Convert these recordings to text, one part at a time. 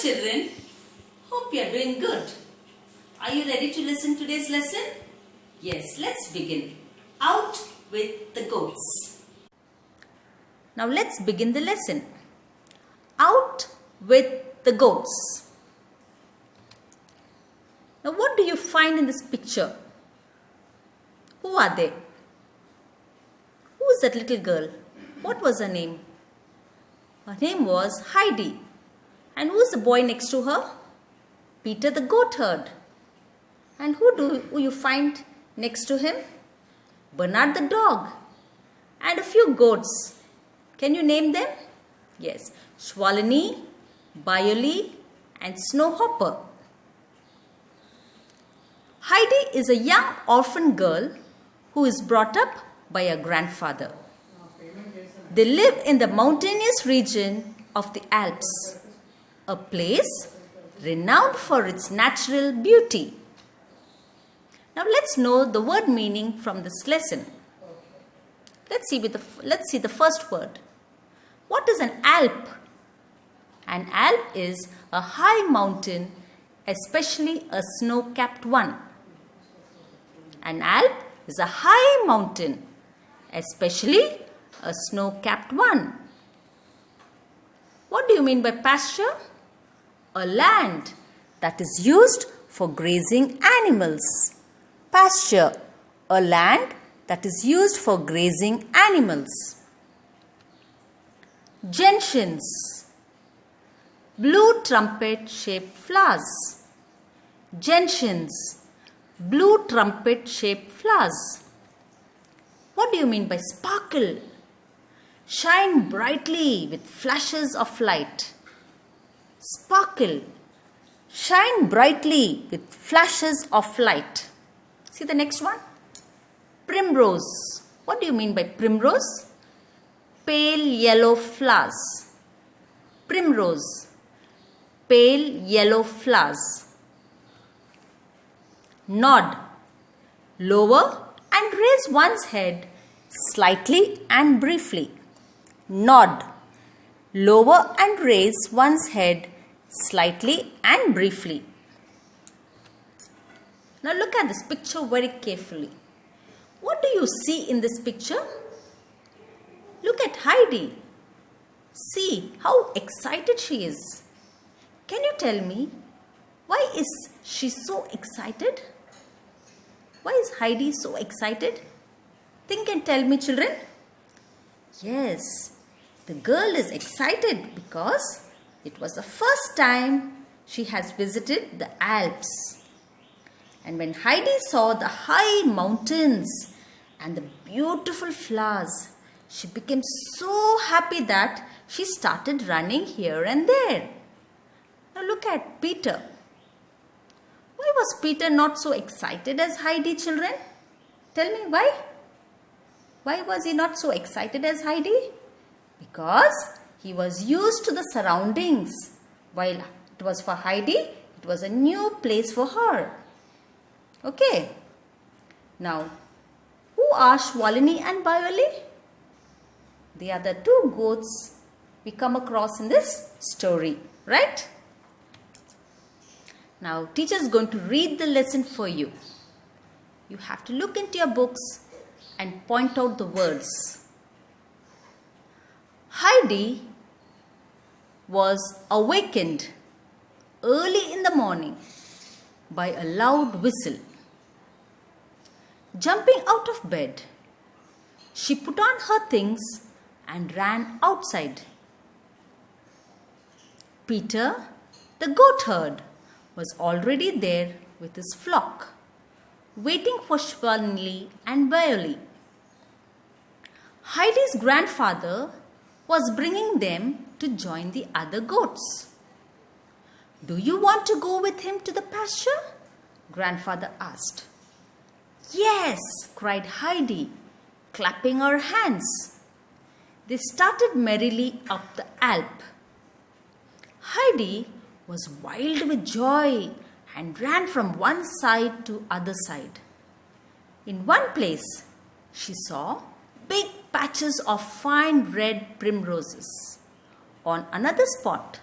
children, hope you are doing good. Are you ready to listen to today's lesson? Yes, let's begin. Out with the goats. Now let's begin the lesson. Out with the goats. Now what do you find in this picture? Who are they? Who is that little girl? What was her name? Her name was Heidi. And who is the boy next to her? Peter the goat herd. And who you find next to him? Bernard the dog. And a few goats. Can you name them? Yes. Schwalini, Bioli and Snowhopper. Heidi is a young orphan girl who is brought up by her grandfather. They live in the mountainous region of the Alps, a place renowned for its natural beauty. Now let's know the word meaning from this lesson. Let's see the first word. What is an Alp? An Alp is a high mountain, especially a snow-capped one. An Alp is a high mountain, especially a snow-capped one. What do you mean by pasture? A land that is used for grazing animals. Pasture, a land that is used for grazing animals. Gentians, blue trumpet-shaped flowers. Gentians, blue trumpet-shaped flowers. What do you mean by sparkle? Shine brightly with flashes of light. Sparkle. Shine brightly with flashes of light. See the next one. Primrose. What do you mean by primrose? Pale yellow flowers. Primrose. Pale yellow flowers. Nod. Lower and raise one's head slightly and briefly. Nod. Lower and raise one's head slightly and briefly. Now look at this picture very carefully. What do you see in this picture? Look at Heidi. See how excited she is. Can you tell me, why is she so excited? Why is Heidi so excited? Think and tell me, children. Yes, the girl is excited because it was the first time she has visited the Alps. And when Heidi saw the high mountains and the beautiful flowers, she became so happy that she started running here and there. Now look at Peter. Why was Peter not so excited as Heidi, children? Tell me why? Why was he not so excited as Heidi? Because he was used to the surroundings. While it was for Heidi, it was a new place for her. Okay. Now, who are Schwalini and Bioli? They are the two goats we come across in this story, right? Now, teacher is going to read the lesson for you. You have to look into your books and point out the words. Heidi was awakened early in the morning by a loud whistle. Jumping out of bed, she put on her things and ran outside. Peter, the goat herd, was already there with his flock, waiting for Schwalini and Bioli. Heidi's grandfather was bringing them to join the other goats. Do you want to go with him to the pasture? Grandfather asked. Yes, cried Heidi, clapping her hands. They started merrily up the Alp. Heidi was wild with joy and ran from one side to other side. In one place, she saw big patches of fine red primroses. On another spot,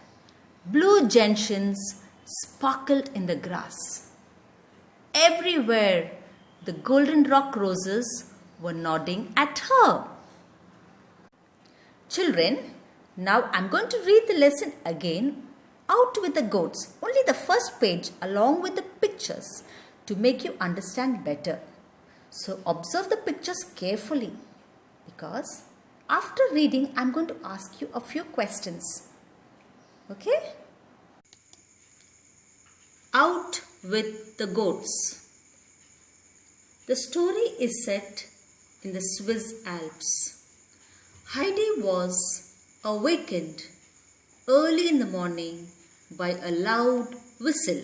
Blue gentians sparkled in the grass. Everywhere, the golden rock roses were nodding at her. Children, now I'm going to read the lesson again. Out with the goats, only the first page along with the pictures to make you understand better. So observe the pictures carefully because after reading I'm going to ask you a few questions. Okay? Out with the goats. The story is set in the Swiss Alps. Heidi was awakened early in the morning by a loud whistle.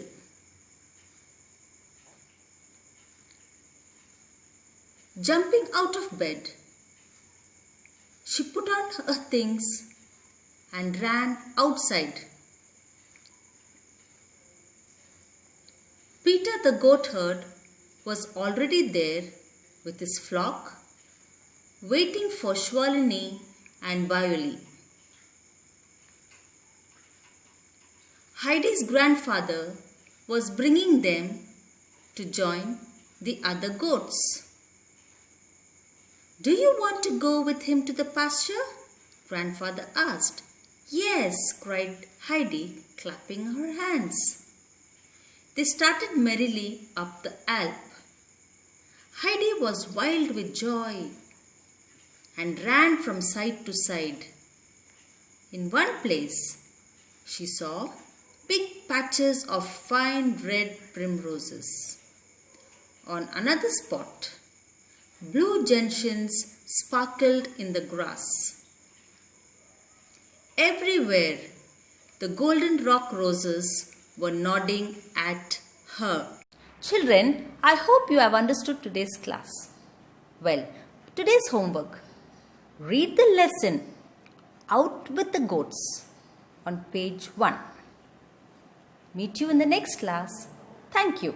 Jumping out of bed, she put on her things and ran outside. Peter the goatherd was already there with his flock, waiting for Shwalini and Vayoli. Heidi's grandfather was bringing them to join the other goats. "Do you want to go with him to the pasture?" Grandfather asked. "Yes," cried Heidi, clapping her hands. They started merrily up the Alp. Heidi was wild with joy and ran from side to side. In one place, she saw big patches of fine red primroses. On another spot, blue gentians sparkled in the grass. Everywhere, the golden rock roses were nodding at her. Children, I hope you have understood today's class. Well, today's homework. Read the lesson Out with the Goats on page 1. Meet you in the next class. Thank you.